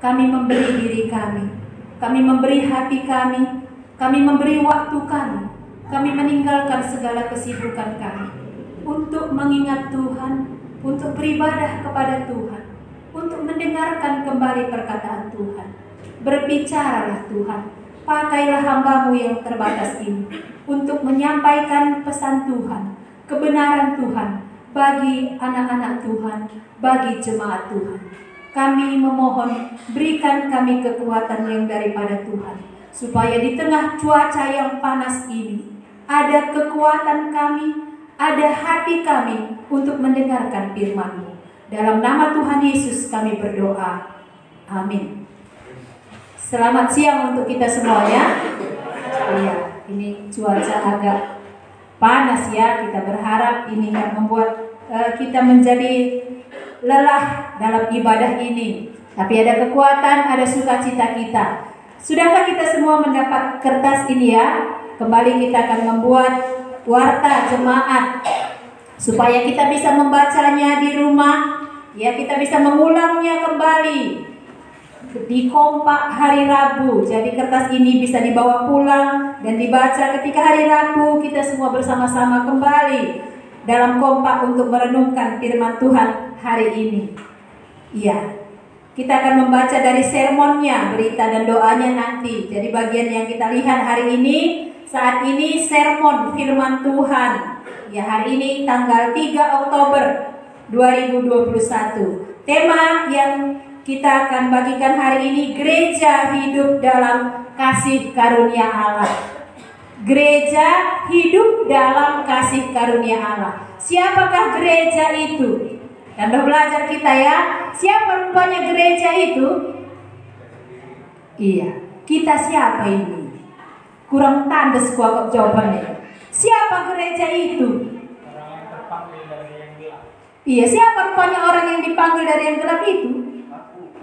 Kami memberi diri kami memberi hati kami memberi waktu kami meninggalkan segala kesibukan kami untuk mengingat Tuhan, untuk beribadah kepada Tuhan, untuk mendengarkan kembali perkataan Tuhan. Berbicaralah Tuhan, pakailah hamba-Mu yang terbatas ini untuk menyampaikan pesan Tuhan, kebenaran Tuhan bagi anak-anak Tuhan, bagi jemaat Tuhan. Kami memohon, berikan kami kekuatan yang daripada Tuhan, supaya di tengah cuaca yang panas ini ada kekuatan kami, ada hati kami untuk mendengarkan firman-Mu. Dalam nama Tuhan Yesus kami berdoa. Amin. Selamat siang untuk kita semuanya. Iya, ini cuaca agak panas ya. Kita berharap ini akan membuat kita menjadi lelah dalam ibadah ini. Tapi ada kekuatan, ada sukacita kita. Sudahkah kita semua mendapat kertas ini ya? Kembali kita akan membuat warta jemaat supaya kita bisa membacanya di rumah. Ya, kita bisa mengulangnya kembali di kompak hari Rabu. Jadi kertas ini bisa dibawa pulang dan dibaca ketika hari Rabu. Kita semua bersama-sama kembali dalam kompak untuk merenungkan firman Tuhan hari ini. Iya, kita akan membaca dari sermonnya, berita dan doanya nanti. Jadi bagian yang kita lihat hari ini, saat ini sermon firman Tuhan. Ya, hari ini tanggal 3 Oktober 2021. Tema yang kita akan bagikan hari ini, gereja hidup dalam kasih karunia Allah. Gereja hidup dalam kasih karunia Allah. Siapakah gereja itu? Kan udah belajar kita ya. Siapa rupanya gereja itu? Iya, kita siapa ini? Kurang tandes kuat jawabannya. Siapa gereja itu? Orang yang terpanggil dari yang gelap. Iya, siapa rupanya orang yang dipanggil dari yang gelap itu?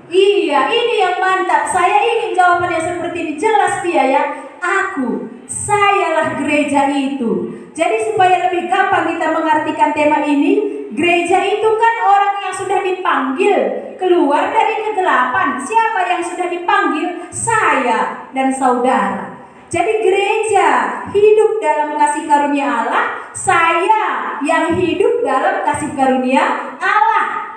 Iya, ini yang mantap. Saya ingin jawabannya seperti ini. Jelas dia ya. Aku, sayalah gereja itu. Jadi supaya lebih gampang kita mengartikan tema ini, gereja itu kan orang yang sudah dipanggil keluar dari kegelapan. Siapa yang sudah dipanggil? Saya dan saudara. Jadi gereja hidup dalam kasih karunia Allah. Saya yang hidup dalam kasih karunia Allah.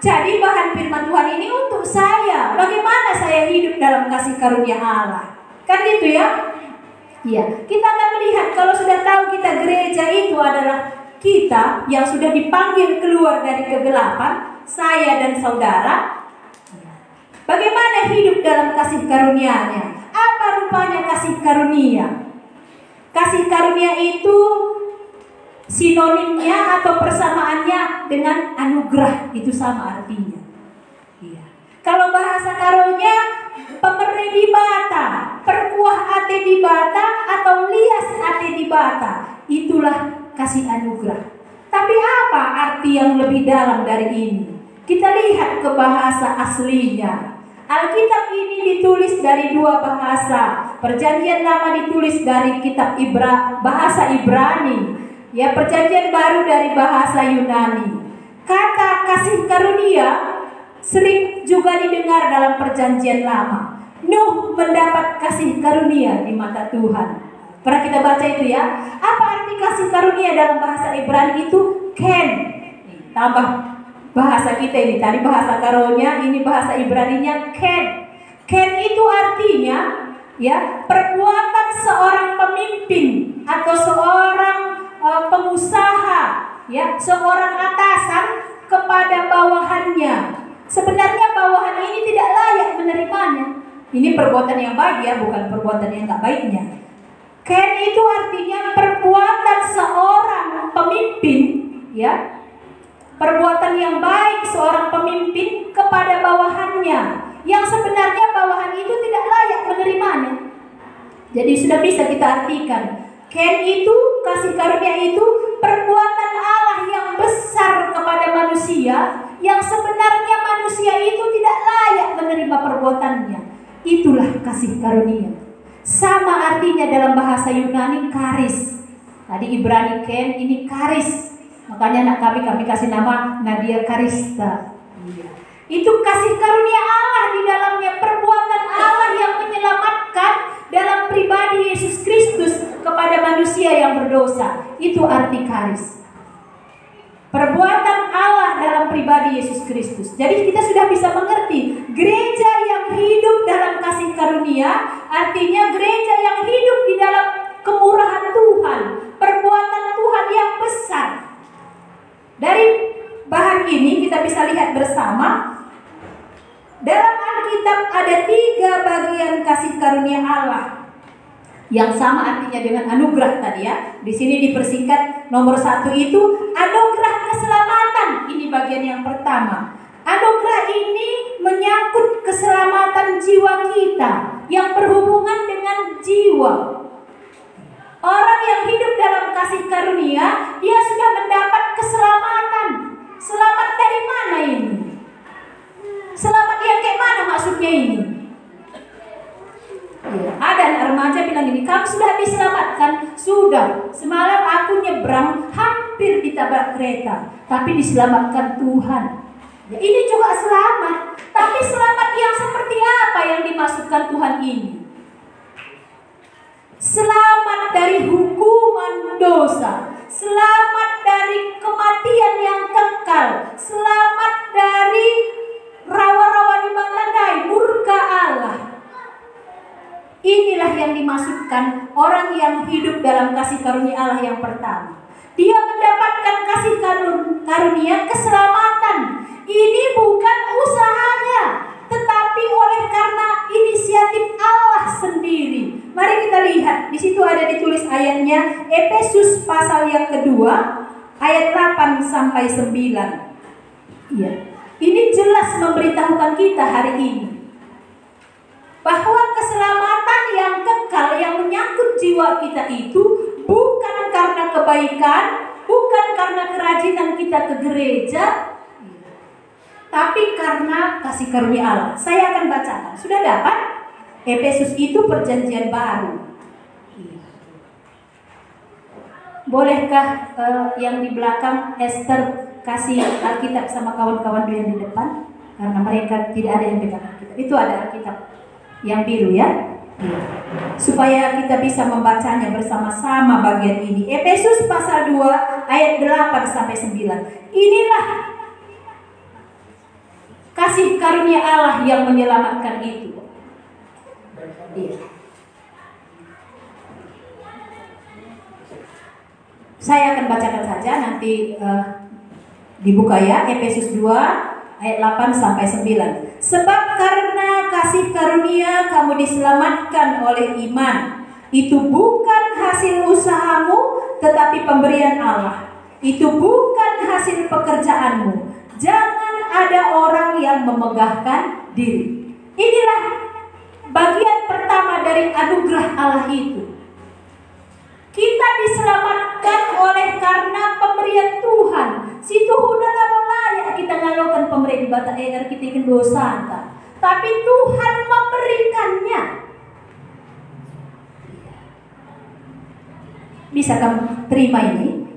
Jadi bahan firman Tuhan ini untuk saya. Bagaimana saya hidup dalam kasih karunia Allah? Kan gitu ya? Ya, kita akan melihat kalau sudah tahu kita gereja itu adalah kita yang sudah dipanggil keluar dari kegelapan, saya dan saudara. Bagaimana hidup dalam kasih karunia-Nya? Apa rupanya kasih karunia? Kasih karunia itu sinonimnya atau persamaannya dengan anugerah, itu sama artinya. Iya. Kalau bahasa karunia, pemberi di bata, perkuah ate di bata atau lias ate di bata, itulah kasih anugerah. Tapi apa arti yang lebih dalam dari ini? Kita lihat ke bahasa aslinya. Alkitab ini ditulis dari dua bahasa. Perjanjian Lama ditulis dari kitab bahasa Ibrani. Ya, Perjanjian Baru dari bahasa Yunani. Kata kasih karunia sering juga didengar dalam Perjanjian Lama. Nuh mendapat kasih karunia di mata Tuhan. Pernah kita baca itu ya. Apa arti kasih karunia dalam bahasa Ibrani itu? Ken. Tambah bahasa kita ini. Tadi bahasa karunia, ini bahasa Ibraninya ken. Ken itu artinya ya perbuatan seorang pemimpin atau seorang pengusaha, ya, seorang atasan kepada bawahannya. Sebenarnya bawahan ini tidak layak menerimanya. Ini perbuatan yang baik ya, bukan perbuatan yang tak baiknya. Ken itu artinya perbuatan seorang pemimpin, ya, perbuatan yang baik seorang pemimpin kepada bawahannya, yang sebenarnya bawahan itu tidak layak menerimanya. Jadi sudah bisa kita artikan, Ken itu, kasih karunia itu perbuatan Allah yang besar kepada manusia, yang sebenarnya manusia itu tidak layak menerima perbuatannya. Itulah kasih karunia. Sama artinya dalam bahasa Yunani karis. Tadi Ibrani ken, ini karis. Makanya anak kami kasih nama Nadia Karista. Itu kasih karunia Allah di dalam Karis. Perbuatan Allah dalam pribadi Yesus Kristus. Jadi kita sudah bisa mengerti gereja yang hidup dalam kasih karunia, artinya gereja yang hidup di dalam kemurahan Tuhan, perbuatan Tuhan yang besar. Dari bahan ini kita bisa lihat bersama, dalam Alkitab ada 3 bagian kasih karunia Allah yang sama artinya dengan anugerah tadi ya. Di sini dipersingkat nomor 1 itu anugerah keselamatan. Ini bagian yang pertama. Anugerah ini menyangkut keselamatan jiwa kita yang berhubungan dengan jiwa. Orang yang hidup dalam kasih karunia, dia sudah mendapat keselamatan. Selamat dari mana ini? Selamat yang kayak mana maksudnya ini? Ya, ada anak remaja bilang gini, kamu sudah diselamatkan? Sudah. Semalam aku nyebrang, hampir ditabrak kereta, tapi diselamatkan Tuhan. Ya, ini juga selamat. Tapi selamat yang seperti apa yang dimaksudkan Tuhan ini? Selamat dari hukuman dosa, selamat dari kematian yang kekal, selamat dari rawa-rawa di matandai murka Allah. Inilah yang dimaksudkan orang yang hidup dalam kasih karunia Allah yang pertama. Dia mendapatkan kasih karunia keselamatan. Ini bukan usahanya, tetapi oleh karena inisiatif Allah sendiri. Mari kita lihat, di situ ada ditulis ayatnya, Efesus pasal yang kedua, ayat 8 sampai 9. Iya. Ini jelas memberitahukan kita hari ini bahwa keselamatan yang kekal yang menyangkut jiwa kita itu bukan karena kebaikan, bukan karena kerajinan kita ke gereja, tapi karena kasih karunia Allah. Saya akan bacakan. Sudah dapat? Efesus itu perjanjian baru. Bolehkah yang di belakang Esther kasih Alkitab sama kawan-kawan yang di depan? Karena mereka tidak ada yang pegang Alkitab. Itu ada Alkitab yang biru ya. Supaya kita bisa membacanya bersama-sama bagian ini. Efesus pasal 2 ayat 8 sampai 9. Inilah kasih karunia Allah yang menyelamatkan itu. Saya akan bacakan saja, nanti dibuka ya. Efesus 2 ayat 8 sampai 9. Sebab karena kasih karunia kamu diselamatkan oleh iman. Itu bukan hasil usahamu, tetapi pemberian Allah. Itu bukan hasil pekerjaanmu. Jangan ada orang yang memegahkan diri. Inilah bagian pertama dari anugerah Allah itu. Kita diselamatkan oleh karena pemberian Tuhan. Si Tuhan adalah layak kita ngalokan pemberian bata kita ikan dosa. Tapi Tuhan memberikannya. Bisa kamu terima ini?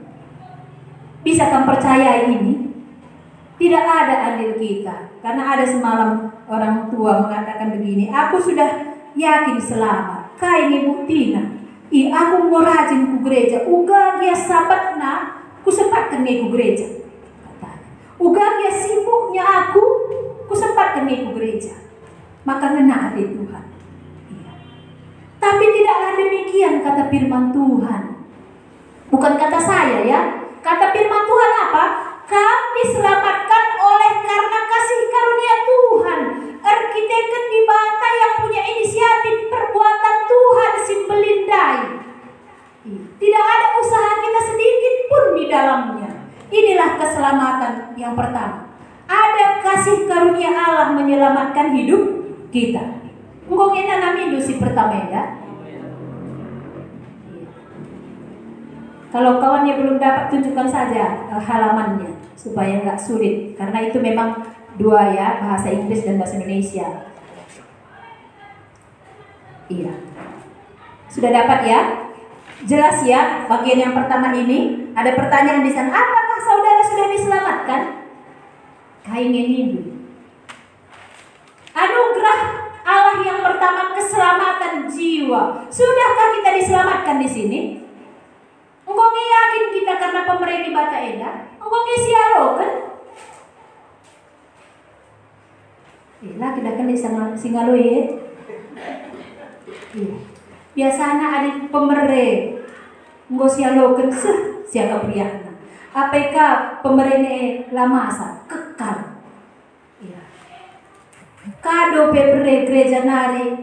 Bisa kamu percaya ini? Tidak ada adil kita. Karena ada semalam orang tua mengatakan begini, aku sudah yakin selamat. Kaini buktina. Aku mau rajin ku gereja. Uga dia sabatna, ku sempatkan ku gereja. Uga dia sibuknya aku, ku sempatkan ku gereja. Maka kena hati Tuhan. Tapi tidaklah demikian kata firman Tuhan. Bukan kata saya ya. Kata firman Tuhan apa? Kamu diselamatkan oleh karena kasih karunia Tuhan. Arkiteken di bata yang punya inisiatif perbuatan Tuhan simbelindai. Tidak ada usaha kita sedikit pun di dalamnya. Inilah keselamatan yang pertama. Ada kasih karunia Allah menyelamatkan hidup kita. Mungkin nanami si pertama ya. Kalau kawannya belum dapat, tunjukkan saja halamannya supaya nggak sulit. Karena itu memang dua ya, bahasa Inggris dan bahasa Indonesia. Iya. Sudah dapat ya? Jelas ya, bagian yang pertama ini. Ada pertanyaan di sana, apakah saudara sudah diselamatkan? Kaingin ini. Anugerah Allah yang pertama, keselamatan jiwa. Sudahkah kita diselamatkan di sini? Engkau yakin kita kita karena pemerintah bata enda, engkau ngesialo kan? Lah kita kali singalo ya. Biasanya ada pemerintah, engkau sialo kan siapa pria? APK pemerintah lama kekal. Kado pebre gereja nari,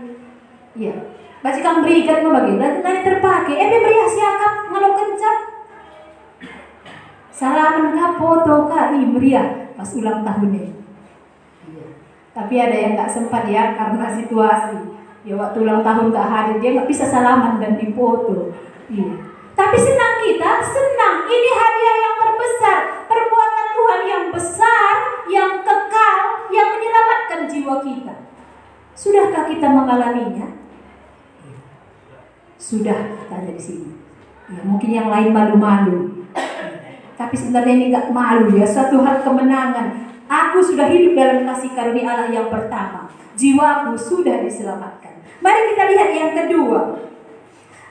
ya. Baca kang berikan mau bagi, nanti terpakai. Beri siakap ngalau kencap. Salaman kah foto kah meriah pas ulang tahunnya. Iya. Tapi ada yang nggak sempat ya karena situasi. Ya waktu ulang tahun nggak hadir dia nggak bisa salaman dan difoto. Iya. Tapi senang kita, senang. Ini hadiah yang terbesar, perbuatan Tuhan yang besar, yang kekal, yang menyelamatkan jiwa kita. Sudahkah kita mengalaminya? Sudah, kita ada di sini. Ya, mungkin yang lain malu-malu. Tapi sebenarnya ini nggak malu ya, suatu hal kemenangan. Aku sudah hidup dalam kasih karunia Allah yang pertama. Jiwaku sudah diselamatkan. Mari kita lihat yang kedua.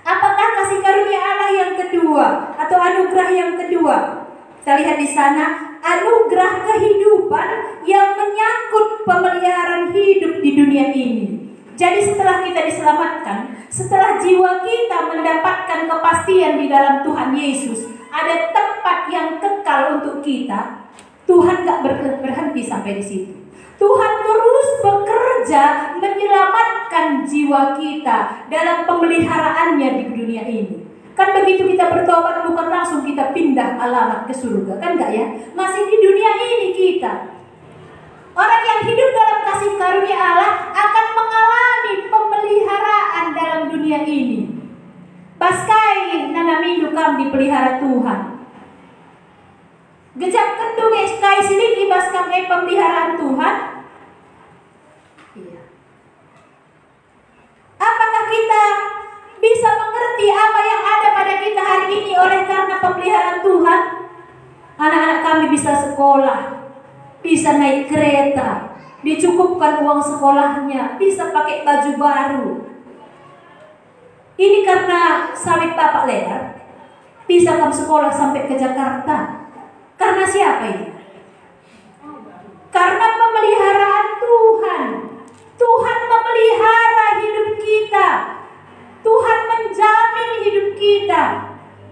Apakah kasih karunia Allah yang kedua atau anugerah yang kedua? Kita lihat di sana, anugerah kehidupan yang menyangkut pemeliharaan hidup di dunia ini. Jadi setelah kita diselamatkan, setelah jiwa kita mendapatkan kepastian di dalam Tuhan Yesus, ada tempat yang kekal untuk kita. Tuhan gak berhenti sampai di situ. Tuhan terus bekerja menyelamatkan jiwa kita dalam pemeliharaannya di dunia ini. Kan begitu kita bertobat bukan langsung kita pindah alamat ke surga, kan enggak ya? Masih di dunia ini kita. Orang yang hidup dalam kasih karunia Allah akan mengalami pemeliharaan dalam dunia ini. Baskai nana minggu kam dipelihara Tuhan. Gejap kendung eskai siliki baskam pemeliharaan Tuhan. Iya. Apakah kita bisa mengerti apa yang ada pada kita hari ini oleh karena pemeliharaan Tuhan? Anak-anak kami bisa sekolah, bisa naik kereta, dicukupkan uang sekolahnya, bisa pakai baju baru. Ini karena sawit Bapak Lebar, bisa kamu sekolah sampai ke Jakarta. Karena siapa ini? Karena pemeliharaan Tuhan. Tuhan memelihara hidup kita. Tuhan menjamin hidup kita.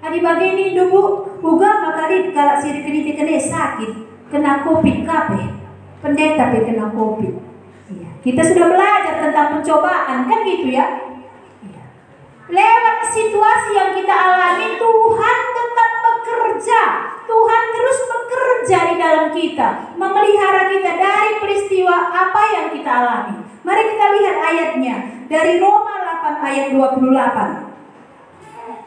Adi bagini dubu buga makali kalau siri kena sakit, kena COVID kape. Pendeta be kena COVID. Iya. Kita sudah belajar tentang pencobaan kan gitu ya. Iya. Lewat situasi yang kita alami, Tuhan tetap bekerja. Tuhan terus bekerja di dalam kita, memelihara kita dari peristiwa apa yang kita alami. Mari kita lihat ayatnya dari Roma 8 ayat 28.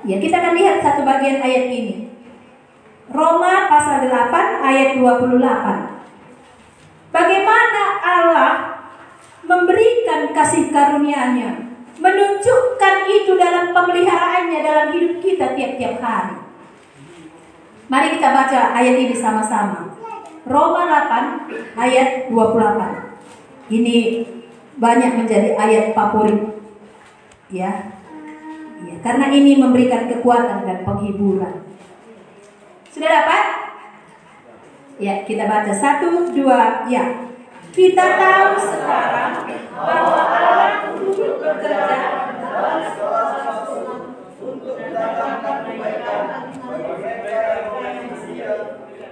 Ya, kita akan lihat satu bagian ayat ini. Roma pasal 8 ayat 28. Bagaimana Allah memberikan kasih karunia-Nya, menunjukkan itu dalam pemeliharaannya dalam hidup kita tiap-tiap hari. Mari kita baca ayat ini sama-sama. Roma 8 ayat 28. Ini banyak menjadi ayat favorit. Ya. Ya, karena ini memberikan kekuatan dan penghiburan. Sudah dapat? Ya, kita baca 1, 2, ya. Kita tahu sekarang bahwa Allah turut bekerja dalam segala sesuatu untuk mendatangkan kebaikan bagi mereka yang manusia,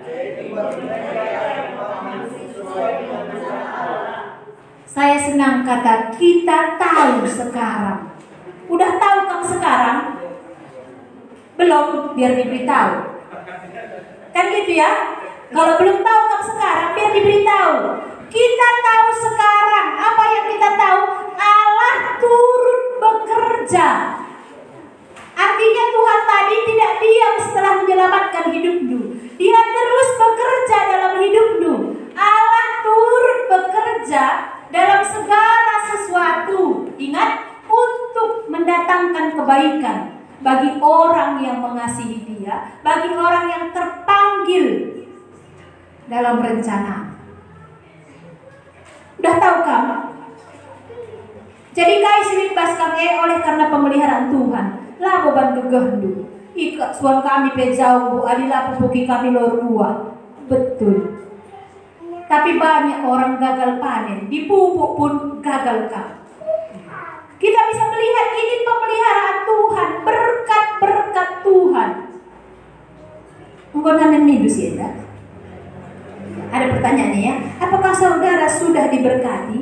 yaitu bagi mereka yang memahami sesuai dengan rencana Allah. Saya senang kata kita tahu sekarang. Udah tahu kamu sekarang? Belum, biar diberitahu. Kan gitu ya? Kalau belum tahu kamu sekarang, biar diberitahu. Kita tahu sekarang. Apa yang kita tahu? Allah turut bekerja. Artinya Tuhan tadi tidak diam setelah menyelamatkan hidupmu. Dia terus bekerja dalam hidupmu. Allah turut bekerja dalam segala sesuatu. Ingat, untuk mendatangkan kebaikan bagi orang yang mengasihi Dia, bagi orang yang terpanggil dalam rencana. Udah tahu kamu? Jadi kai silip baskang oleh karena pemeliharaan Tuhan. Lah beban kegehendu. Ika suan kami pe jauh bu, adila pupuki kami lor buah. Betul. Tapi banyak orang gagal panen, dipupuk pun gagal kah. Kita bisa melihat ini pemeliharaan Tuhan, berkat-berkat Tuhan. Engkau nanen minus ya? Ada pertanyaannya ya, apakah saudara sudah diberkati?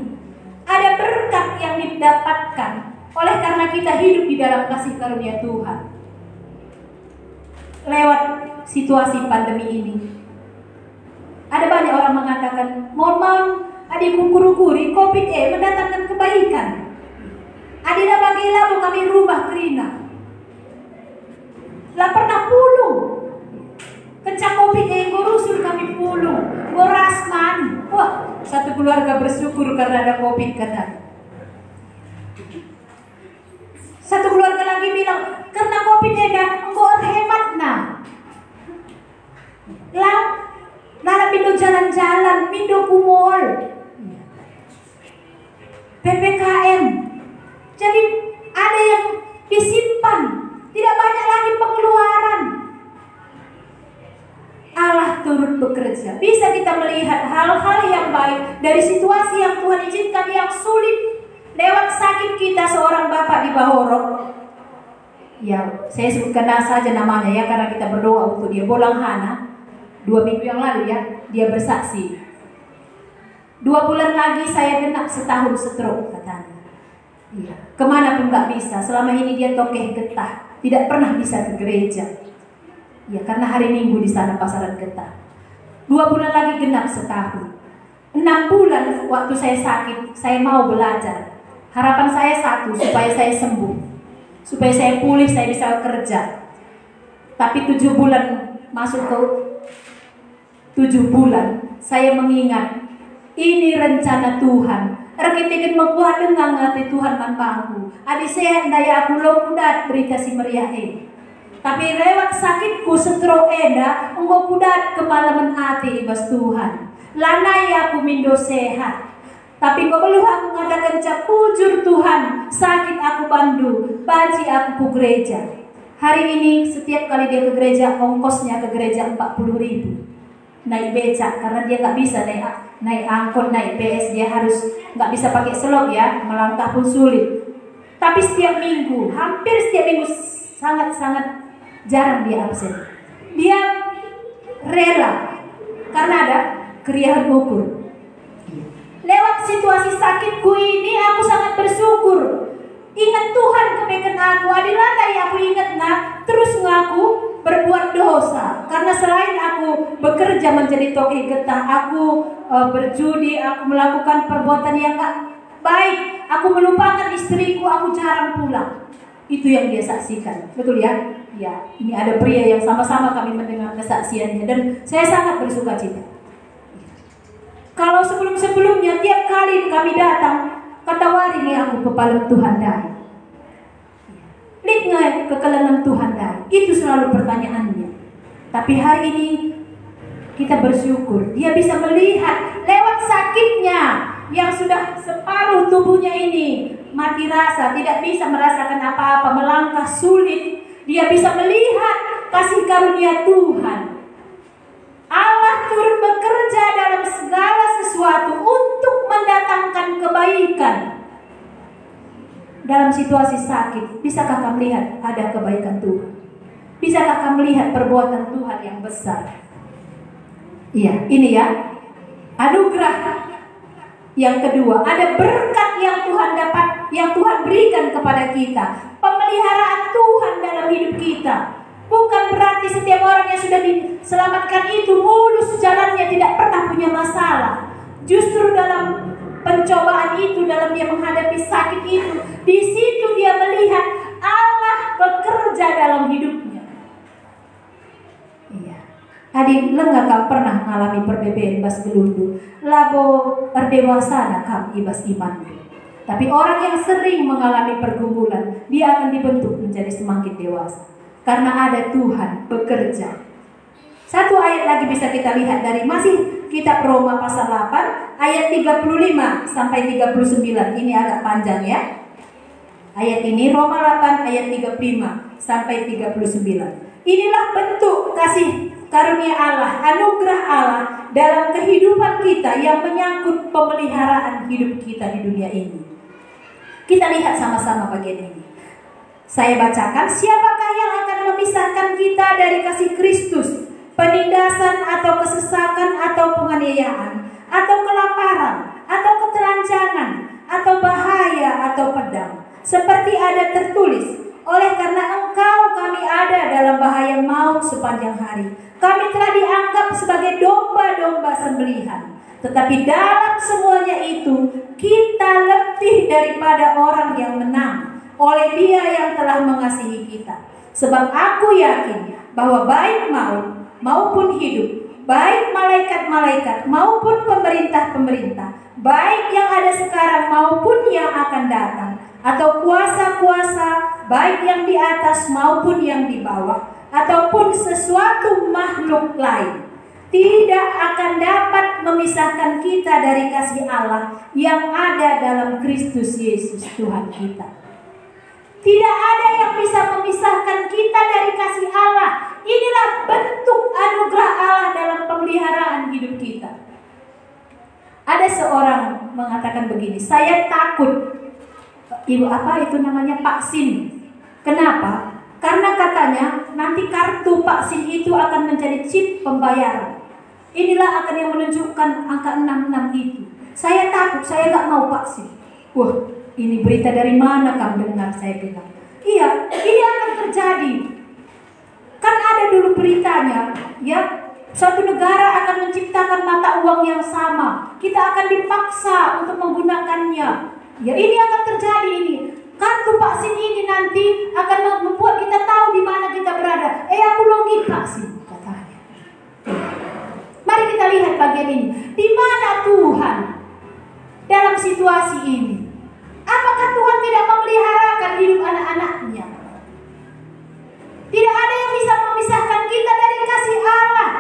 Ada berkat yang didapatkan oleh karena kita hidup di dalam kasih karunia Tuhan. Lewat situasi pandemi ini, ada banyak orang mengatakan, mohon adikku kuru-kuri, COVID mendatangkan kebaikan. Adina bagi labu kami rubah kerina. Lah pernah pulung. Kencang COVID ngurusur kami pulung. Gorasman. Wah, satu keluarga bersyukur karena ada COVID kata. Satu keluarga lagi bilang, karena COVID engkau hemat nah. Lah, nara pindu jalan-jalan, pindu kumol. PPKM. Jadi ada yang disimpan, tidak banyak lagi pengeluaran. Allah turut bekerja. Bisa kita melihat hal-hal yang baik dari situasi yang Tuhan izinkan yang sulit. Lewat sakit kita seorang bapak di Bahorok. Ya, saya sebutkan saja namanya ya karena kita berdoa untuk dia. Bolang Hana, 2 minggu yang lalu ya, dia bersaksi. 2 bulan lagi saya genap setahun stroke katanya. Iya, kemana pun gak bisa. Selama ini dia tokeh getah, tidak pernah bisa ke gereja. Ya, karena hari Minggu di sana pasaran getah. 2 bulan lagi genap setahun. 6 bulan waktu saya sakit, saya mau belajar. Harapan saya satu, supaya saya sembuh, supaya saya pulih, saya bisa kerja. Tapi 7 bulan masuk ke 7 bulan, saya mengingat ini rencana Tuhan. Rakitikin magbuhat dengan ngati Tuhan manpangku. Adi sehat daya aku lokudat berita si meriah Tapi lewat sakitku setro eda, engkau kudat kemalaman hati ibas Tuhan. Lanai aku mindo sehat. Tapi kau belum aku mengadakan cap pujur Tuhan, sakit aku bandu, baji aku ke gereja. Hari ini setiap kali dia ke gereja, ongkosnya ke gereja 40.000. Naik becak karena dia nggak bisa naik angkot, naik PS, dia harus nggak bisa pakai selop ya, melangkah pun sulit. Tapi setiap minggu, hampir setiap minggu sangat-sangat jarang dia absen. Dia rela karena ada keriahan ukur. Lewat situasi sakitku ini aku sangat bersyukur. Ingat Tuhan kebaikan aku. Adilah aku ingat terus ngaku berbuat dosa. Karena selain aku bekerja menjadi toke getah, aku berjudi, aku melakukan perbuatan yang gak baik. Aku melupakan istriku, aku jarang pulang. Itu yang dia saksikan. Betul ya? Ya, ini ada pria yang sama-sama kami mendengar kesaksiannya dan saya sangat bersuka cita. Kalau sebelum-sebelumnya tiap kali kami datang, kata wari nih aku pepalam Tuhan dai. Lihat nggak kekelengan Tuhan dai? Itu selalu pertanyaannya. Tapi hari ini kita bersyukur, dia bisa melihat lewat sakitnya yang sudah separuh tubuhnya ini mati rasa, tidak bisa merasakan apa-apa, melangkah sulit. Dia bisa melihat kasih karunia Tuhan. Allah turut bekerja dalam segala sesuatu untuk mendatangkan kebaikan. Dalam situasi sakit, bisakah kamu melihat ada kebaikan Tuhan? Bisakah kamu melihat perbuatan Tuhan yang besar? Iya, ini ya. Anugerah yang kedua, ada berkat yang Tuhan dapat, yang Tuhan berikan kepada kita. Pemeliharaan Tuhan dalam hidup kita. Bukan berarti setiap orang yang sudah diselamatkan itu mulus jalannya, tidak pernah punya masalah. Justru dalam pencobaan itu, dalam dia menghadapi sakit itu, di situ dia melihat Allah bekerja dalam hidupnya. Iya. Adik lenggak kau pernah mengalami perbedaan bas gelundu, labo berdewasa kam ibas iman. Tapi orang yang sering mengalami pergumulan, dia akan dibentuk menjadi semakin dewasa. Karena ada Tuhan bekerja. Satu ayat lagi bisa kita lihat dari masih kitab Roma pasal 8 ayat 35 sampai 39. Ini agak panjang ya. ayat ini, Roma 8 ayat 35 sampai 39. Inilah bentuk kasih karunia Allah, anugerah Allah dalam kehidupan kita yang menyangkut pemeliharaan hidup kita di dunia ini. Kita lihat sama-sama bagian ini. Saya bacakan, siapakah yang akan memisahkan kita dari kasih Kristus? Penindasan atau kesesakan atau penganiayaan atau kelaparan atau ketelanjangan atau bahaya atau pedang. Seperti ada tertulis, oleh karena engkau kami ada dalam bahaya maut sepanjang hari. Kami telah dianggap sebagai domba-domba sembelihan. Tetapi dalam semuanya itu kita lebih daripada orang yang menang oleh Dia yang telah mengasihi kita. Sebab aku yakin bahwa baik maut maupun hidup, baik malaikat-malaikat maupun pemerintah-pemerintah, baik yang ada sekarang maupun yang akan datang, atau kuasa-kuasa, baik yang di atas maupun yang di bawah, ataupun sesuatu makhluk lain, tidak akan dapat memisahkan kita dari kasih Allah yang ada dalam Kristus Yesus Tuhan kita. Tidak ada yang bisa memisahkan kita dari kasih Allah. Inilah bentuk anugerah Allah dalam pemeliharaan hidup kita. Ada seorang mengatakan begini, saya takut vaksin. Kenapa? Karena katanya nanti kartu vaksin itu akan menjadi chip pembayaran. Inilah akan yang menunjukkan angka 66 itu. Saya takut, saya nggak mau vaksin. Wah, ini berita dari mana kamu dengar? Saya bilang, iya, ini akan terjadi. Kan ada dulu beritanya, ya, suatu negara akan menciptakan mata uang yang sama. Kita akan dipaksa untuk menggunakannya. Ya, ini akan terjadi ini. Kartu vaksin ini nanti akan membuat kita tahu di mana kita berada. Aku login vaksin, katanya. Mari kita lihat bagian ini. Di mana Tuhan dalam situasi ini? Apakah Tuhan tidak memeliharakan hidup anak-anaknya? Tidak ada yang bisa memisahkan kita dari kasih Allah.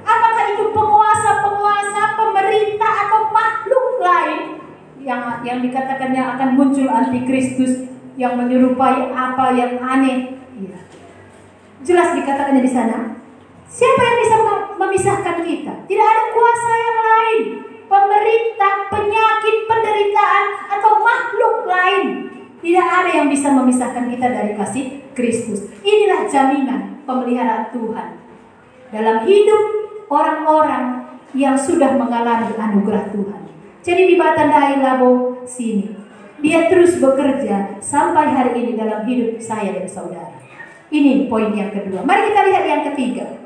Apakah itu penguasa-penguasa, pemerintah atau makhluk lain yang dikatakan yang akan muncul antikristus yang menyerupai apa yang aneh? Ya. Jelas dikatakannya di sana. Siapa yang bisa memisahkan kita? Tidak ada kuasa yang lain, pemerintah, penyakit, penderitaan atau makhluk lain. Tidak ada yang bisa memisahkan kita dari kasih Kristus. Inilah jaminan pemeliharaan Tuhan dalam hidup orang-orang yang sudah mengalami anugerah Tuhan. Jadi di Batandai Labo sini, Dia terus bekerja sampai hari ini dalam hidup saya dan saudara. Ini poin yang kedua. Mari kita lihat yang ketiga.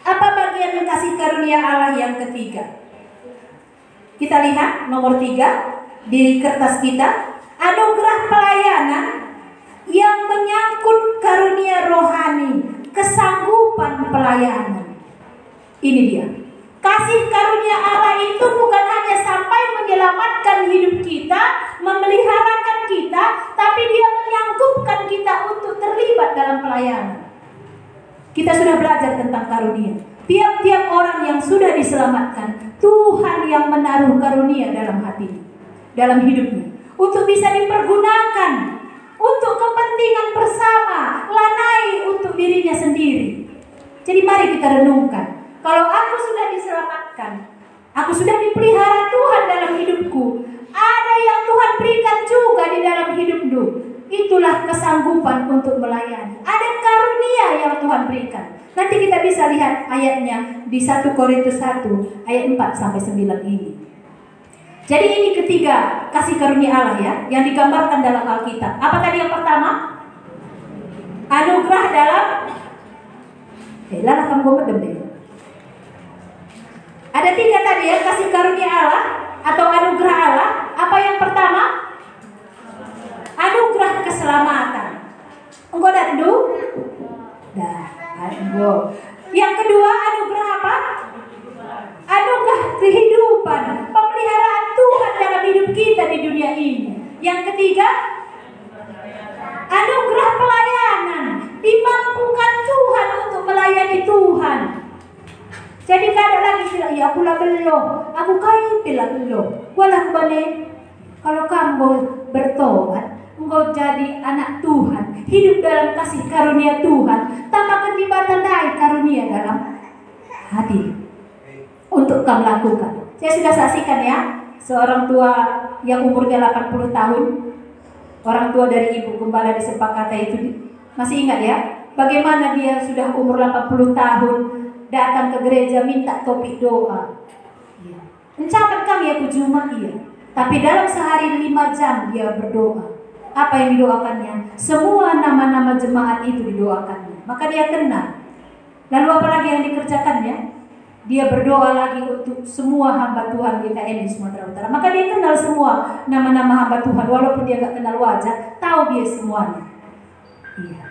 Apa bagian kasih karunia Allah yang ketiga? Kita lihat nomor 3 di kertas kita. Anugerah pelayanan yang menyangkut karunia rohani, kesanggupan pelayanan. Ini dia. Kasih karunia Allah itu bukan hanya sampai menyelamatkan hidup kita, memeliharakan kita, tapi Dia menyangkupkan kita untuk terlibat dalam pelayanan. Kita sudah belajar tentang karunia. Tiap-tiap orang yang sudah diselamatkan, Tuhan yang menaruh karunia dalam hatinya, dalam hidupnya, untuk bisa dipergunakan untuk kepentingan bersama, lanai untuk dirinya sendiri. Jadi mari kita renungkan. Kalau aku sudah diselamatkan, aku sudah dipelihara Tuhan dalam hidupku, ada yang Tuhan berikan juga di dalam hidupmu. Itulah kesanggupan untuk melayani. Ada karunia yang Tuhan berikan. Nanti kita bisa lihat ayatnya di 1 Korintus 1 ayat 4-9 ini. Jadi ini ketiga kasih karunia Allah ya, yang digambarkan dalam Alkitab. Apa tadi yang pertama? Anugerah dalam Ada 3 tadi ya, kasih karunia Allah atau anugerah Allah. Apa yang pertama? Anugerah keselamatan. Engkau dandu? Yang kedua anugerah apa? Anugerah kehidupan, pemeliharaan Tuhan dalam hidup kita di dunia ini. Yang ketiga, anugerah pelayanan, dimampukan Tuhan untuk melayani Tuhan. Jadi kadang lagi sila, ya aku lah belum, aku kaya pila belum. Walau balik, kalau kamu bertobat, engkau jadi anak Tuhan, hidup dalam kasih karunia Tuhan, tambahkan di batandai karunia dalam hati untuk kamu lakukan. Saya sudah saksikan ya, seorang tua yang umurnya 80 tahun, orang tua dari ibu gembala di Sempakata itu, masih ingat ya, bagaimana dia sudah umur 80 tahun datang ke gereja minta topik doa. Mencatat kami aku cuma tapi dalam sehari 5 jam dia berdoa. Apa yang didoakannya? Semua nama-nama jemaat itu didoakannya. Maka dia kenal. Lalu apa lagi yang dikerjakannya? Dia berdoa lagi untuk semua hamba Tuhan di KN di Sumatera Utara. Maka dia kenal semua nama-nama hamba Tuhan. Walaupun dia gak kenal wajah, tahu dia semuanya. Iya.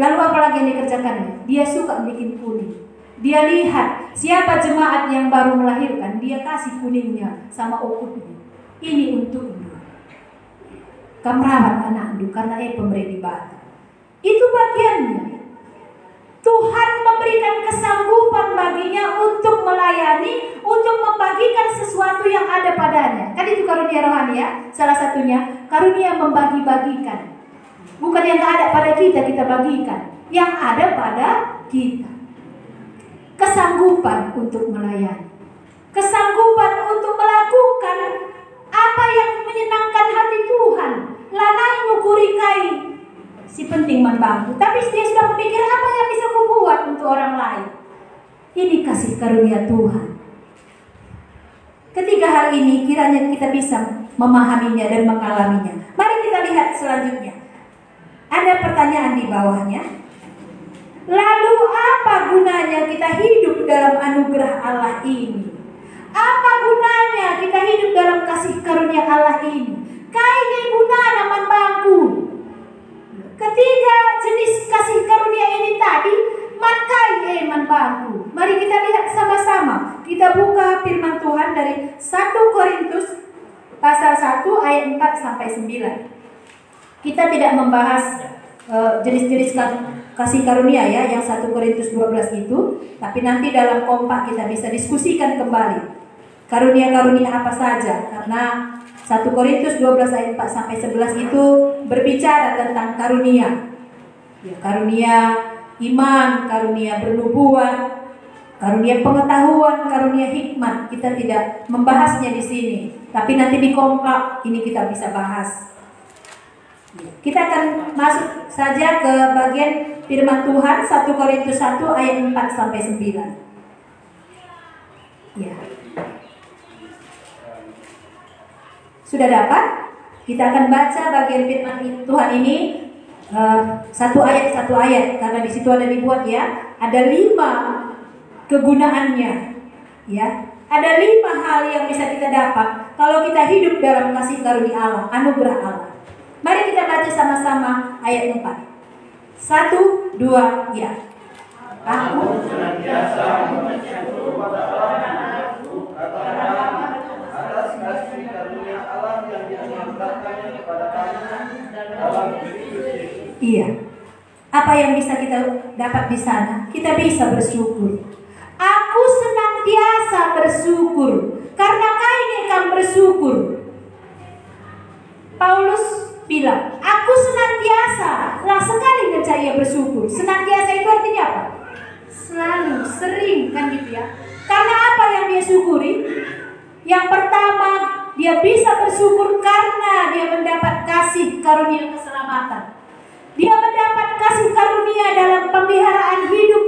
Lalu apa lagi yang dikerjakannya? Dia suka bikin kuning. Dia lihat siapa jemaat yang baru melahirkan, dia kasih kuningnya sama okutnya. Ini untukmu. Kamu rawat anakmu karena pemberi di batu. Itu bagiannya. Tuhan memberikan kesanggupan baginya untuk melayani, untuk membagikan sesuatu yang ada padanya. Kan itu karunia rohani ya. Salah satunya karunia membagi-bagikan. Bukan yang ada pada kita bagikan. Yang ada pada kita. Kesanggupan untuk melayani, kesanggupan untuk melakukan apa yang menyenangkan hati Tuhan. Lanai ngukurikai si penting membantu, tapi dia sudah memikir apa yang bisa kubuat untuk orang lain. Ini kasih karunia Tuhan. Ketiga hal ini kiranya kita bisa memahaminya dan mengalaminya. Mari kita lihat selanjutnya. Ada pertanyaan di bawahnya. Lalu apa gunanya kita hidup dalam anugerah Allah ini? Apa gunanya kita hidup dalam kasih karunia Allah ini? Kaini gunanya manbangku. Ketiga jenis kasih karunia ini tadi, makai manbangku. Mari kita lihat sama-sama. Kita buka firman Tuhan dari 1 Korintus pasal 1 ayat 4 sampai 9. Kita tidak membahas jenis-jenis kasih karunia ya, yang 1 Korintus 12 itu, tapi nanti dalam kompak kita bisa diskusikan kembali karunia-karunia apa saja, karena 1 Korintus 12 ayat 4 sampai 11 itu berbicara tentang karunia. Ya, karunia iman, karunia bernubuat, karunia pengetahuan, karunia hikmat. Kita tidak membahasnya di sini, tapi nanti di kompak ini kita bisa bahas. Kita akan masuk saja ke bagian firman Tuhan 1 Korintus 1 ayat 4 sampai 9. Ya. Sudah dapat? Kita akan baca bagian firman Tuhan ini satu ayat karena di situ ada dibuat ya, ada 5 kegunaannya. Ya. Ada 5 hal yang bisa kita dapat kalau kita hidup dalam kasih karunia Allah, anugerah Allah. Mari kita baca sama-sama ayat 4. 1, 2, ya. Aku senantiasa bersyukur pada Allah atas kasih karunia Allah yang dianugerahkannya kepada kami dalam Kristus Yesus. Iya. Apa yang bisa kita dapat di sana? Kita bisa bersyukur. Aku senantiasa bersyukur karena kaini kan bersyukur. Paulus bilang, aku senantiasa lah sekali percaya bersyukur. Senantiasa itu artinya apa? Selalu, sering kan gitu ya. Karena apa yang dia syukuri? Yang pertama, dia bisa bersyukur karena dia mendapat kasih karunia keselamatan. Dia mendapat kasih karunia dalam pemeliharaan hidup.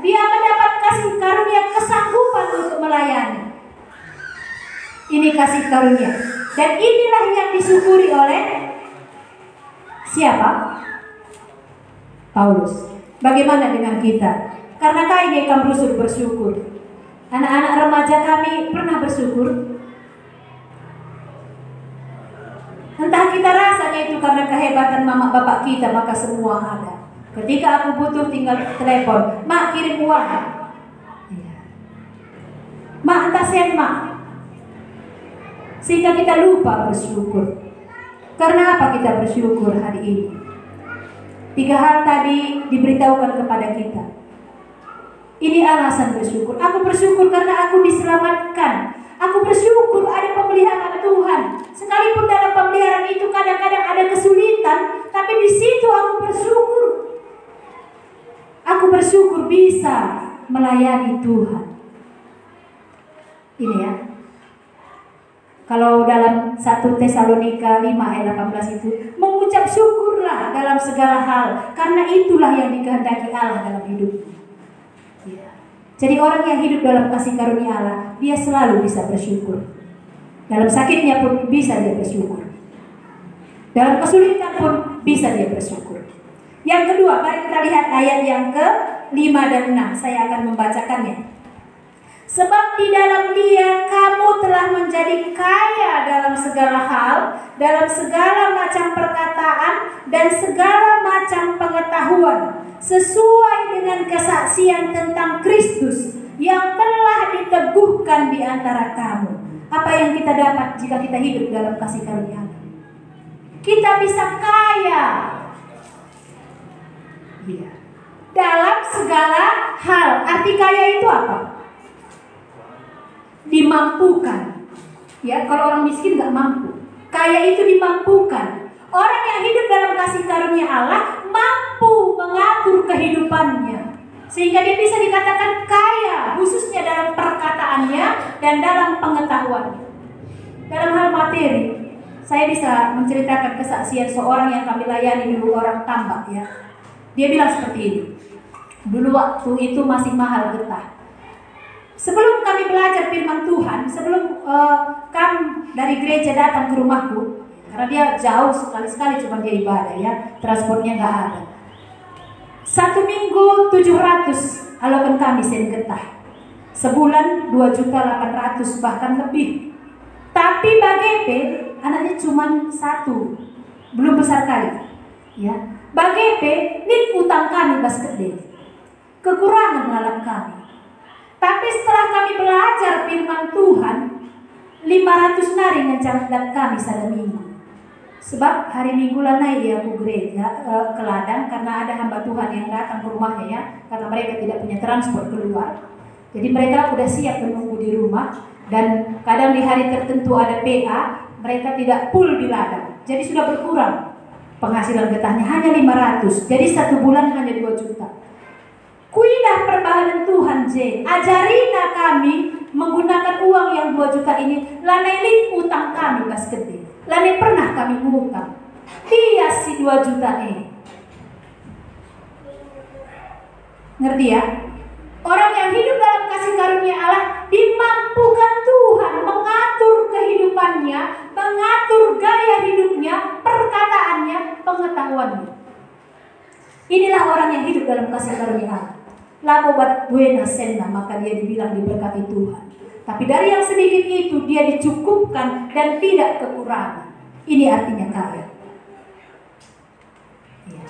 Dia mendapat kasih karunia kesanggupan untuk melayani. Ini kasih karunia. Dan inilah yang disyukuri oleh siapa? Paulus. Bagaimana dengan kita? Karena kami akan bersyukur. Anak-anak remaja kami pernah bersyukur. Entah kita rasanya itu karena kehebatan mama bapak kita, maka semua ada. Ketika aku butuh tinggal telepon, mak kirim uang. Mak entah sen mak. Sehingga kita lupa bersyukur. Karena apa kita bersyukur hari ini? 3 hal tadi diberitahukan kepada kita. Ini alasan bersyukur. Aku bersyukur karena aku diselamatkan. Aku bersyukur ada pemeliharaan Tuhan. Sekalipun dalam pemeliharaan itu kadang bisa melayani Tuhan. Ini ya. Kalau dalam 1 Tesalonika 5 ayat 18 itu, mengucap syukurlah dalam segala hal, karena itulah yang dikehendaki Allah dalam hidupmu. Ya. Jadi orang yang hidup dalam kasih karunia Allah, dia selalu bisa bersyukur. Dalam sakitnya pun bisa dia bersyukur. Dalam kesulitan pun bisa dia bersyukur. Yang kedua, mari kita lihat ayat yang ke-5 dan 6. Saya akan membacakannya. Sebab di dalam Dia kamu telah menjadi kaya dalam segala hal, dalam segala macam perkataan dan segala macam pengetahuan, sesuai dengan kesaksian tentang Kristus yang telah diteguhkan di antara kamu. Apa yang kita dapat jika kita hidup dalam kasih karunia Allah? Kita bisa kaya. Iya. Dalam segala hal. Arti kaya itu apa? Dimampukan. Ya, kalau orang miskin nggak mampu. Kaya itu dimampukan. Orang yang hidup dalam kasih karunia Allah mampu mengatur kehidupannya, sehingga dia bisa dikatakan kaya, khususnya dalam perkataannya dan dalam pengetahuannya. Dalam hal materi, saya bisa menceritakan kesaksian seorang yang kami layani dulu, orang tambak ya. Dia bilang seperti ini. Dulu waktu itu masih mahal getah. Sebelum kami belajar firman Tuhan, sebelum kami dari gereja datang ke rumahku, karena dia jauh sekali-sekali cuma dia ibadah ya, transportnya nggak ada. 1 minggu 700 alokan kami sen getah. Sebulan 2.800.000 bahkan lebih. Tapi Bagep anaknya cuma 1, belum besar kali. Ya, Bagep ini utang kami basket deh. Kekurangan alat kami. Tapi setelah kami belajar firman Tuhan, 500 nari ngecatat kami pada minggu. Sebab hari Minggu lah naik dia ke gereja ke ladang, karena ada hamba Tuhan yang datang ke rumahnya ya, karena mereka tidak punya transport keluar. Jadi mereka udah siap menunggu di rumah, dan kadang di hari tertentu ada PA, mereka tidak full di ladang. Jadi sudah berkurang penghasilan getahnya, hanya 500. Jadi 1 bulan hanya 2 juta. Kuidah perbahanan Tuhan J. Ajarina kami menggunakan uang yang 2 juta ini. Lanai utang kami pas gede. Lanai pernah kami utang. Dia si 2 juta ini. Ngerti ya? Orang yang hidup dalam kasih karunia Allah dimampukan Tuhan mengatur kehidupannya, mengatur gaya hidupnya, perkataannya, pengetahuannya. Inilah orang yang hidup dalam kasih karunia Allah. Lalu buat buena sena, maka dia dibilang diberkati Tuhan. Tapi dari yang sedikit itu dia dicukupkan dan tidak kekurangan. Ini artinya kaya. Ya.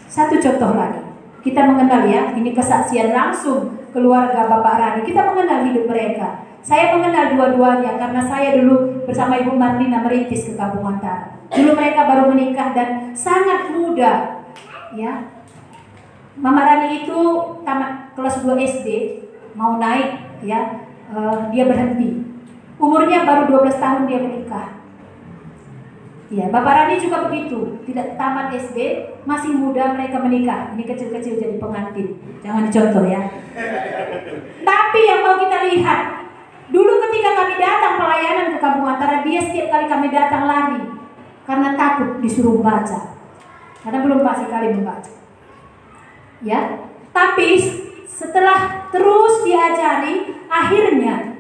Satu contoh lagi. Kita mengenal ya, ini kesaksian langsung keluarga Bapak Rani. Kita mengenal hidup mereka. Saya mengenal dua-duanya karena saya dulu bersama Ibu Marlina merintis ke Kampung Antara. Dulu mereka baru menikah dan sangat muda. Ya. Mama Rani itu tamat kelas 2 SD, mau naik ya, dia berhenti. Umurnya baru 12 tahun dia menikah. Ya, Bapak Rani juga begitu, tidak tamat SD, masih muda mereka menikah. Ini kecil-kecil jadi pengantin, jangan dicontoh ya. Tapi yang mau kita lihat, dulu ketika kami datang pelayanan ke Kampung Antara, dia setiap kali kami datang lari karena takut disuruh baca, karena belum pasti kali membaca. Ya, tapi setelah terus diajari, akhirnya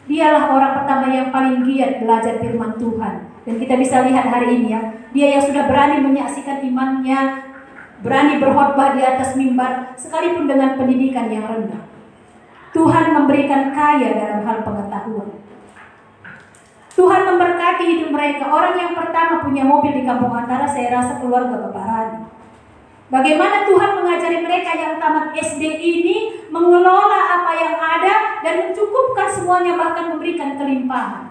dialah orang pertama yang paling giat belajar firman Tuhan. Dan kita bisa lihat hari ini ya, dia yang sudah berani menyaksikan imannya, berani berkhotbah di atas mimbar, sekalipun dengan pendidikan yang rendah. Tuhan memberikan kaya dalam hal pengetahuan. Tuhan memberkati hidup mereka. Orang yang pertama punya mobil di Kampung Antara, saya rasa keluarga Bapak Rani. Bagaimana Tuhan mengajari mereka yang tamat SD ini mengelola apa yang ada dan mencukupkan semuanya, bahkan memberikan kelimpahan.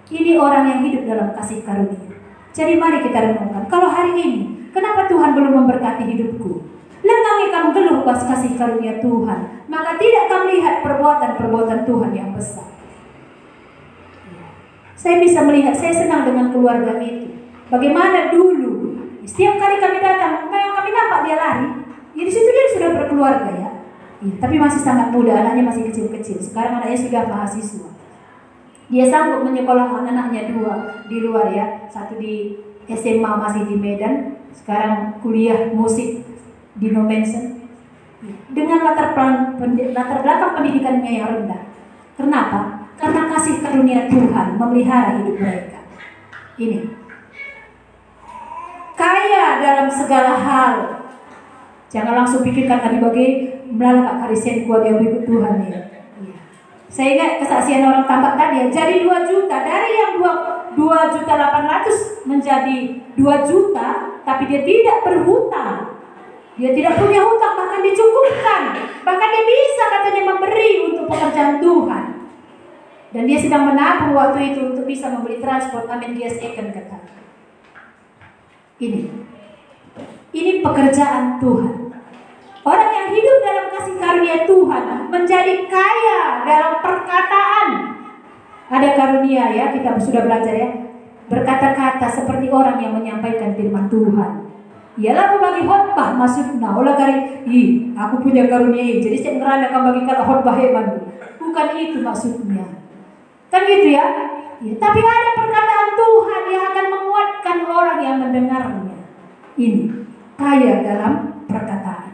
Ini orang yang hidup dalam kasih karunia. Jadi mari kita renungkan, kalau hari ini kenapa Tuhan belum memberkati hidupku? Lengangi kamu geluh pas kasih karunia Tuhan, maka tidak kamu lihat perbuatan-perbuatan Tuhan yang besar. Saya bisa melihat, saya senang dengan keluarga itu. Bagaimana dulu setiap kali kami datang, kami nampak dia lari. Ya, di situ dia sudah berkeluarga ya. Ya, tapi masih sangat muda, anaknya masih kecil-kecil. Sekarang anaknya sudah mahasiswa. Dia sanggup menyekolahkan anaknya 2 di luar ya. Satu di SMA masih di Medan, sekarang kuliah musik di Nomensen. Dengan latar belakang pendidikannya yang rendah. Kenapa? Karena kasih karunia Tuhan memelihara hidup mereka. Ini kaya dalam segala hal. Jangan langsung pikirkan tadi bagi melalui karisen kuat yang berikut Tuhan ya. Saya ingat kesaksian orang tambak tadi ya. Jadi 2 juta dari yang 2.800.000 menjadi 2 juta, tapi dia tidak berhutang. Dia tidak punya hutang, bahkan dicukupkan. Bahkan dia bisa katanya memberi untuk pekerjaan Tuhan. Dan dia sedang menabung waktu itu untuk bisa membeli transport. Amin, dia second kata. Ini pekerjaan Tuhan. Orang yang hidup dalam kasih karunia Tuhan menjadi kaya dalam perkataan. Ada karunia ya, kita sudah belajar ya. Berkata-kata seperti orang yang menyampaikan firman Tuhan. Ialah berbagi khotbah maksudnya. Olah kali, aku punya karunia ini. Jadi saya ngerana akan bagikan khotbah hebat. Bukan itu maksudnya. Kan gitu ya? Ya, tapi ada perkataan Tuhan yang akan menguatkan orang yang mendengarnya. Ini kaya dalam perkataan.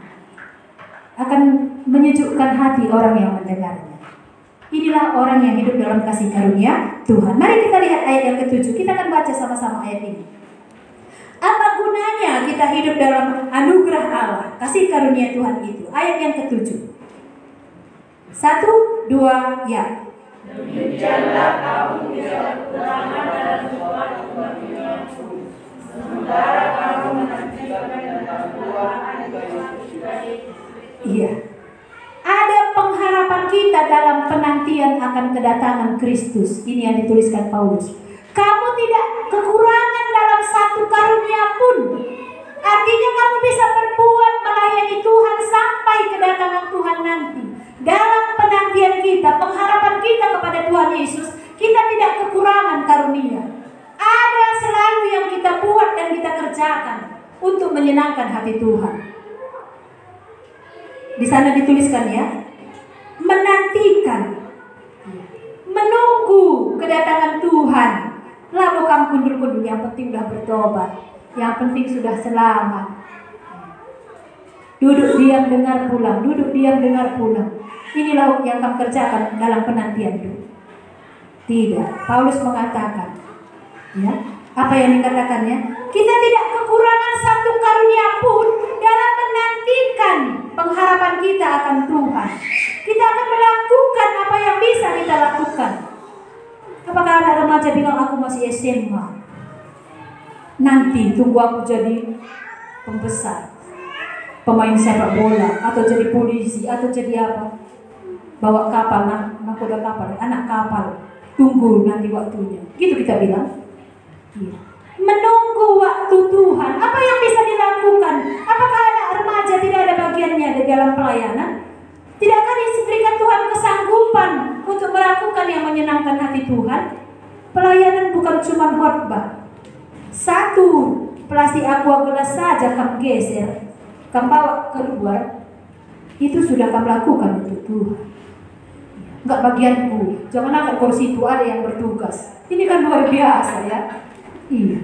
Akan menyejukkan hati orang yang mendengarnya. Inilah orang yang hidup dalam kasih karunia Tuhan. Mari kita lihat ayat yang ke-7. Kita akan baca sama-sama ayat ini. Apa gunanya kita hidup dalam anugerah Allah, kasih karunia Tuhan itu? Ayat yang ke-7. 1, 2, ya. Demikianlah kamu tidak kekurangan dalam suatu bagianku, sementara kamu menantikan tentang Tuhan Yesus. Iya. Ada pengharapan kita dalam penantian akan kedatangan Kristus. Ini yang dituliskan Paulus. Kamu tidak kekurangan dalam satu karunia pun. Artinya kamu bisa berbuat melayani Tuhan sampai kedatangan Tuhan nanti. Dalam penantian kita, pengharapan kita kepada Tuhan Yesus, kita tidak kekurangan karunia. Ada selalu yang kita buat dan kita kerjakan untuk menyenangkan hati Tuhan. Di sana dituliskan ya, menantikan, menunggu kedatangan Tuhan. Lalu kamu kundur-kundur, yang penting sudah bertobat, yang penting sudah selamat. Duduk diam dengar pulang, duduk diam dengar pulang. Inilah yang kamu kerjakan dalam penantian itu. Tidak, Paulus mengatakan, ya, apa yang dikatakannya? Kita tidak kekurangan satu karunia pun dalam menantikan pengharapan kita akan Tuhan. Kita akan melakukan apa yang bisa kita lakukan. Apakah anak remaja bilang aku masih SMA? Nanti tunggu aku jadi pembesar, pemain sepak bola, atau jadi polisi, atau jadi apa? Bawa kapal, nakoda kapal, anak kapal. Tunggu nanti waktunya. Gitu kita bilang. Iya. Menunggu waktu Tuhan. Apa yang bisa dilakukan? Apakah anak remaja tidak ada bagiannya di dalam pelayanan? Tidakkah diberikan Tuhan kesanggupan untuk melakukan yang menyenangkan hati Tuhan? Pelayanan bukan cuma khotbah. 1 plastik aqua gelas saja kamu geser, kamu bawa keluar, itu sudah kamu lakukan untuk Tuhan. Enggak bagianku, jangan angkat kursi itu, ada yang bertugas. Ini kan luar biasa ya. Iya.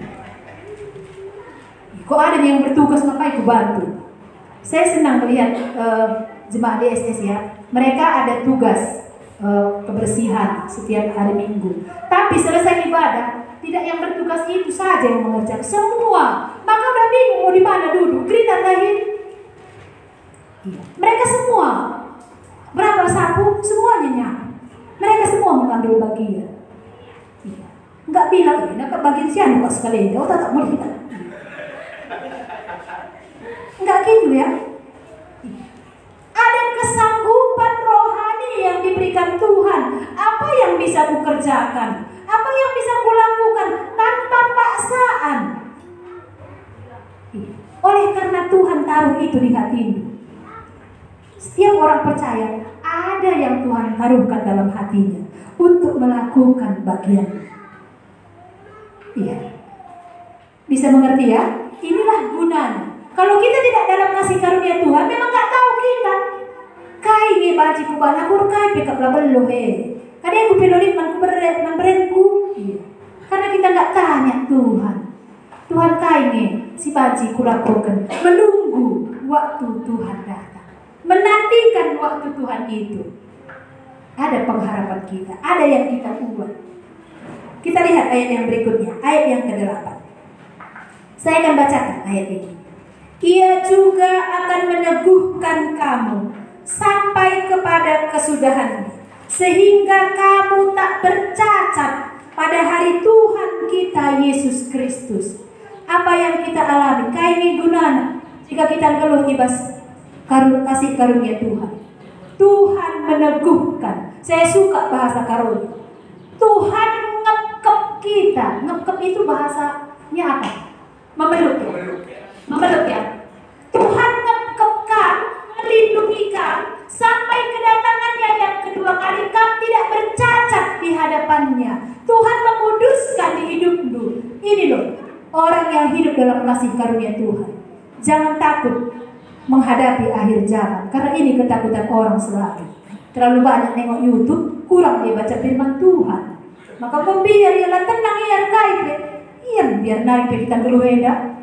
Kok ada yang bertugas, ngapain aku bantu? Saya senang melihat jemaat DSS ya. Mereka ada tugas kebersihan setiap hari Minggu. Tapi selesai ibadah, tidak yang bertugas itu saja yang mengerjakan, semua. Maka udah bingung mau di mana duduk, cerita lahir. Mereka semua, berapa sapu, semuanya nyapu. Mereka semua mengambil bagian. Enggak bilang, dapat bagian siapa kok sekali, oh tak mau kita. Enggak gitu ya. Ada kesanggupan rohani yang diberikan Tuhan. Apa yang bisa kukerjakan? Apa yang bisa kulakukan tanpa paksaan? Oleh karena Tuhan taruh itu di hatimu. Setiap orang percaya ada yang Tuhan taruhkan dalam hatinya untuk melakukan bagian. Iya. Bisa mengerti ya? Inilah gunanya. Kalau kita tidak dalam kasih karunia Tuhan, memang nggak tahu kita. Kai nge baci ku bana kur kai pekap la bello he. Kadang aku pelorit man ku berenku. Iya. Karena kita nggak tanya Tuhan. Tuhan kai nge si baci ku lakukan menunggu waktu Tuhan datang. Menantikan waktu Tuhan itu. Ada pengharapan kita, ada yang kita buat. Kita lihat ayat yang berikutnya, ayat yang ke-8. Saya akan bacakan ayat ini. Ia juga akan meneguhkan kamu sampai kepada kesudahannya, sehingga kamu tak bercacat pada hari Tuhan kita Yesus Kristus. Apa yang kita alami, kaini gunana jika kita keluh ibas kasih karunia Tuhan. Tuhan meneguhkan. Saya suka bahasa karunia. Tuhan ngekep kita. Ngekep itu bahasanya apa? Memeluk ya? Memeluk ya? Tuhan ngekepkan, melindungi kamu sampai kedatangannya yang kedua kali. Kamu tidak bercacat di hadapannya. Tuhan menguduskan di hidupmu. Ini loh, orang yang hidup dalam kasih karunia Tuhan. Jangan takut menghadapi akhir zaman, karena ini ketakutan orang selalu. Terlalu banyak nengok YouTube, kurang dia baca firman Tuhan. Maka kau biar ialah tenang iar kaipe, biar naik kita geluheda.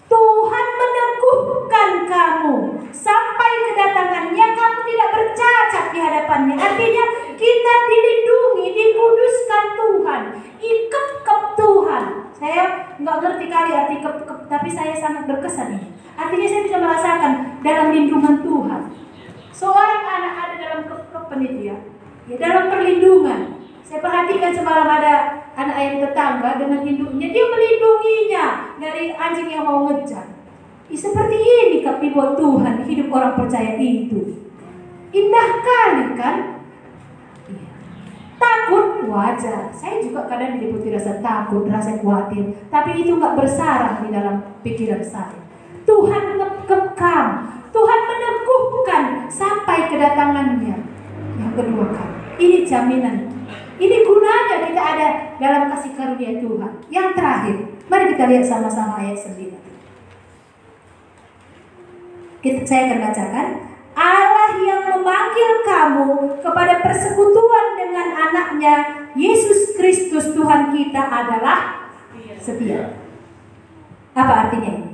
Tuhan meneguhkan kamu sampai kedatangannya, kamu tidak bercacat di hadapannya. Artinya kita dilindungi, dikuduskan Tuhan, ikep-kep Tuhan. Saya nggak ngerti kali arti kep-kep, tapi saya sangat berkesan ini. Artinya saya bisa merasakan dalam lindungan Tuhan. Seorang anak ada dalam kep-kepan itu ya, dalam perlindungan. Saya perhatikan semalam ada anak ayam tetangga dengan induknya, dia melindunginya dari anjing yang mau ngejar. Seperti ini kapi buat Tuhan hidup orang percaya itu. Indah kali kan? Takut wajar. Saya juga kadang diliputi rasa takut, rasa khawatir, tapi itu nggak bersarang di dalam pikiran saya. Tuhan ngekekang, Tuhan meneguhkan sampai kedatangannya yang kedua kali. Ini jaminan. Ini gunanya kita ada dalam kasih karunia Tuhan. Yang terakhir, mari kita lihat sama-sama ayat 9. Saya akan bacakan. Allah yang memanggil kamu kepada persekutuan dengan anaknya Yesus Kristus Tuhan kita adalah setia. Apa artinya ini?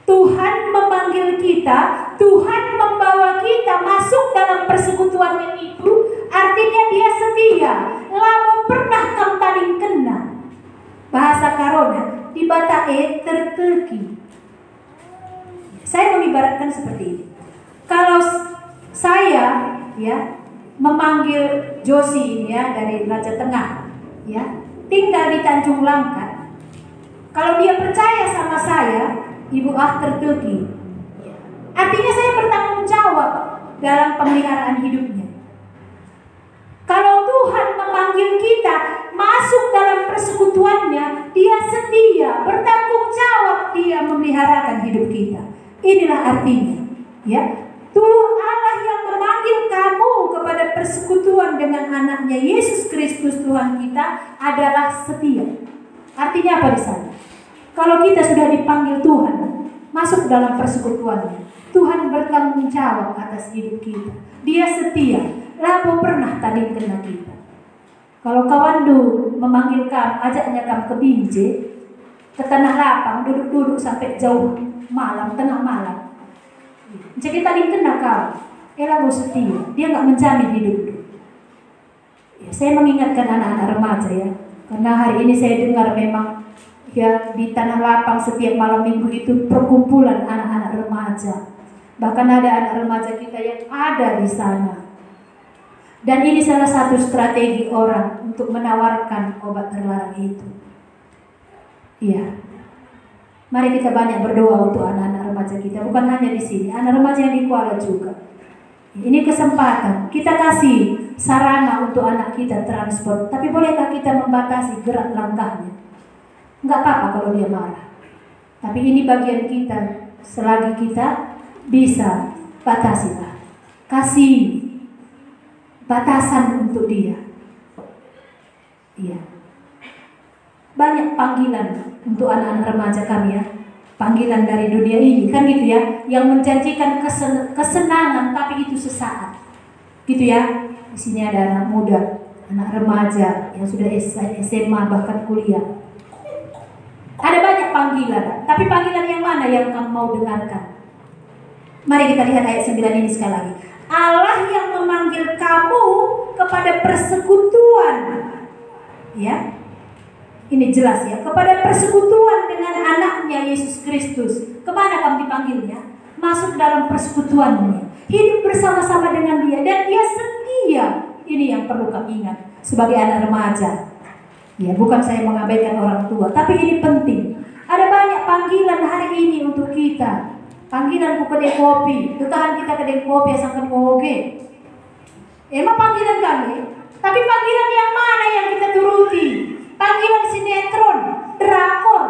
Tuhan memanggil kita, Tuhan membawa kita masuk dalam persekutuannya itu, artinya dia setia. Lamun pernah kamu taling kena, bahasa karona, di batae terteki. Saya mengibaratkan seperti ini. Kalau saya ya memanggil Josi ini ya dari Raja Tengah, ya tinggal di Tanjung Langkat. Kalau dia percaya sama saya, Ibu tertegi. Artinya saya bertanggung jawab dalam pemeliharaan hidupnya. Kalau Tuhan memanggil kita masuk dalam persekutuannya, dia setia, bertanggung jawab, dia memeliharakan hidup kita. Inilah artinya, ya. Tuhan Allah yang memanggil kamu kepada persekutuan dengan anaknya Yesus Kristus Tuhan kita adalah setia. Artinya apa di sana? Kalau kita sudah dipanggil Tuhan masuk dalam persekutuannya, Tuhan bertanggung jawab atas hidup kita. Dia setia. Lalu pernah tadi kena kita. Kalau kawan memanggil kamu, ajaknya kamu ke Binje, ke tanah lapang, duduk-duduk sampai jauh malam, tengah malam. Jadi tadi kena kamu, lalu setia. Dia nggak menjamin hidup. Ya, saya mengingatkan anak-anak remaja ya, karena hari ini saya dengar memang ya di tanah lapang setiap malam minggu itu perkumpulan anak-anak remaja. Bahkan ada anak remaja kita yang ada di sana. Dan ini salah satu strategi orang untuk menawarkan obat terlarang itu. Iya. Mari kita banyak berdoa untuk anak-anak remaja kita. Bukan hanya di sini, anak remaja yang di Kuala juga. Ini kesempatan. Kita kasih sarana untuk anak kita transport. Tapi bolehkah kita membatasi gerak langkahnya? Enggak apa-apa kalau dia marah. Tapi ini bagian kita. Selagi kita bisa batasilah. Kasih batasan untuk dia. Iya. Banyak panggilan untuk anak-anak remaja kami ya. Panggilan dari dunia ini kan gitu ya, yang menjanjikan kesenangan tapi itu sesaat. Gitu ya. Di sini ada anak muda, anak remaja yang sudah SMA bahkan kuliah. Ada banyak panggilan, tapi panggilan yang mana yang kamu mau dengarkan? Mari kita lihat ayat 9 ini sekali lagi. Allah yang memanggil kamu kepada persekutuan. Ya. Ini jelas ya, kepada persekutuan dengan anaknya Yesus Kristus. Kemana kamu dipanggilnya? Masuk dalam persekutuannya, hidup bersama-sama dengan dia, dan dia setia. Ini yang perlu kami ingat sebagai anak remaja. Ya, bukan saya mengabaikan orang tua, tapi ini penting. Ada banyak panggilan hari ini untuk kita. Panggilan ke kedai kopi, dutahan kita kedai kopi asalkan ngoge. Emang panggilan kami, tapi panggilan yang mana yang kita turuti? Panggilan sinetron, drakor.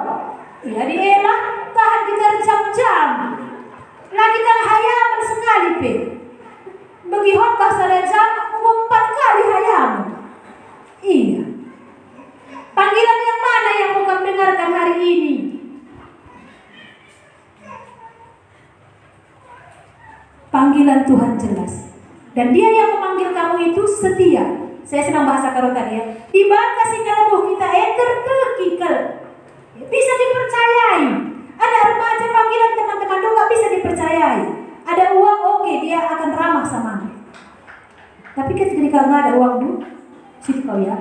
Ya dielah, tahan kita jam-jam. Lagi kan hayaman sekali pe. Bagi khotbah jam 4 kali hayaman. Iya. Panggilan yang mana yang mau kamu dengarkan hari ini? Panggilan Tuhan jelas. Dan dia yang memanggil kamu itu setia. Saya senang bahasa karo tadi ya. Di bangka si kalau kita terkikal. Bisa dipercayai. Ada remaja panggilan teman-teman itu nggak bisa dipercayai. Ada uang oke, dia akan ramah sama anda. Tapi ketika nggak ada uang dulu, situ kau ya.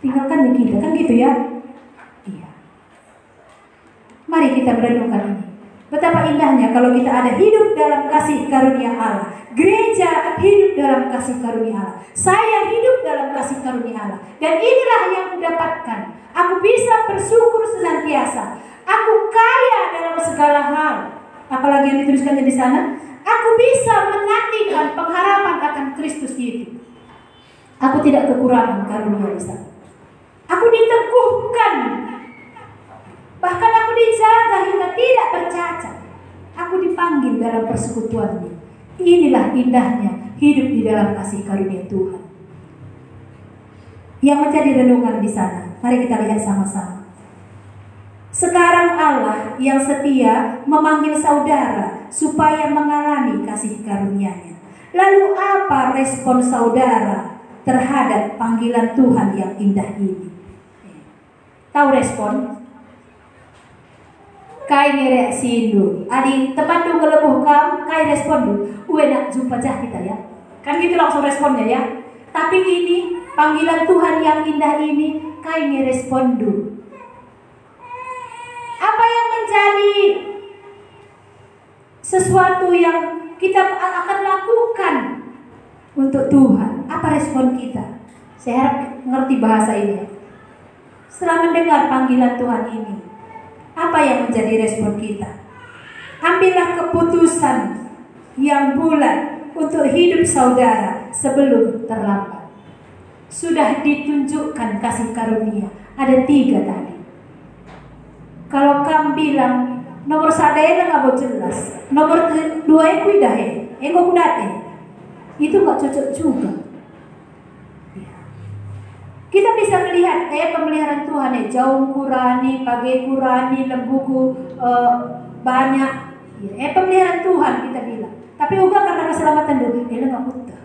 Tinggalkan di kita, kan gitu ya. Iya. Mari kita merenungkan ini. Betapa indahnya kalau kita ada hidup dalam kasih karunia Allah. Gereja hidup dalam kasih karunia Allah. Saya hidup dalam kasih karunia Allah. Dan inilah yang kudapatkan. Aku bisa bersyukur senantiasa. Aku kaya dalam segala hal. Apalagi yang dituliskan di sana. Aku bisa menantikan pengharapan akan Kristus itu. Aku tidak kekurangan karunia di sana. Aku diteguhkan. Bahkan aku dijaga hingga tidak bercacat. Aku dipanggil dalam persekutuannya. Inilah indahnya hidup di dalam kasih karunia Tuhan. Yang menjadi renungan di sana, mari kita lihat sama-sama. Sekarang Allah yang setia memanggil saudara supaya mengalami kasih karunia-Nya. Lalu apa respon saudara terhadap panggilan Tuhan yang indah ini? Tahu respon? Kai reaksi dulu. Adi teman dulu ngelebuh kam, kai respon dulu. Uwe nak jumpa jah kita ya. Kan gitu langsung responnya ya. Tapi ini panggilan Tuhan yang indah ini, kai respon dulu. Apa yang menjadi sesuatu yang kita akan lakukan untuk Tuhan? Apa respon kita? Saya harap ngerti bahasa ini. Setelah mendengar panggilan Tuhan ini, apa yang menjadi respon kita? Ambillah keputusan yang bulat untuk hidup saudara sebelum terlambat. Sudah ditunjukkan kasih karunia. Ada 3 tadi. Kalau kamu bilang nomor 1 nggak mau jelas, nomor 2 itu dah itu nggak cocok juga. Kita bisa melihat pemeliharaan Tuhan jauh kurani, pagi kurani, lembuku banyak. Pemeliharaan Tuhan kita bilang. Tapi juga karena keselamatan dulu, nggak butuh.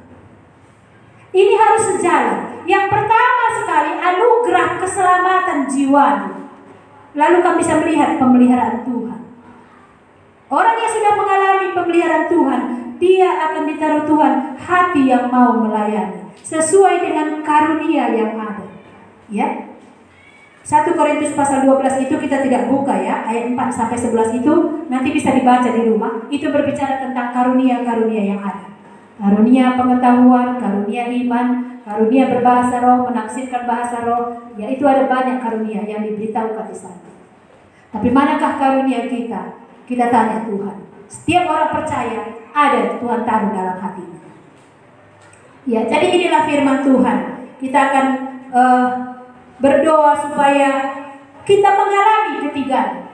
Ini harus sejalan. Yang pertama sekali anugerah keselamatan jiwa. Lalu kami bisa melihat pemeliharaan Tuhan. Orang yang sudah mengalami pemeliharaan Tuhan, dia akan ditaruh Tuhan hati yang mau melayani sesuai dengan karunia yang ada. Ya. 1 Korintus pasal 12 itu kita tidak buka ya, ayat 4 sampai 11 itu nanti bisa dibaca di rumah. Itu berbicara tentang karunia-karunia yang ada. Karunia pengetahuan, karunia iman, karunia berbahasa roh, menafsirkan bahasa roh. Ya, itu ada banyak karunia yang diberitahukan di sana. Tapi manakah karunia kita? Kita tanya Tuhan. Setiap orang percaya ada Tuhan taruh dalam hatinya. Ya, jadi inilah firman Tuhan. Kita akan berdoa supaya kita mengalami ketiga.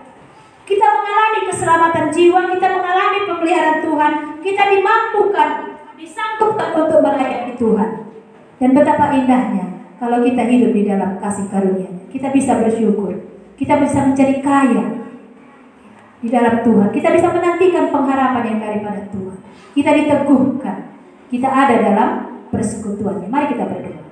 Kita mengalami keselamatan jiwa, kita mengalami pemeliharaan Tuhan, kita dimampukan, disangkupkan untuk melayani Tuhan. Dan betapa indahnya Kalau kita hidup di dalam kasih karunia, kita bisa bersyukur, kita bisa menjadi kaya di dalam Tuhan. Kita bisa menantikan pengharapan yang daripada Tuhan. Kita diteguhkan, kita ada dalam persekutuannya. Mari kita berdoa.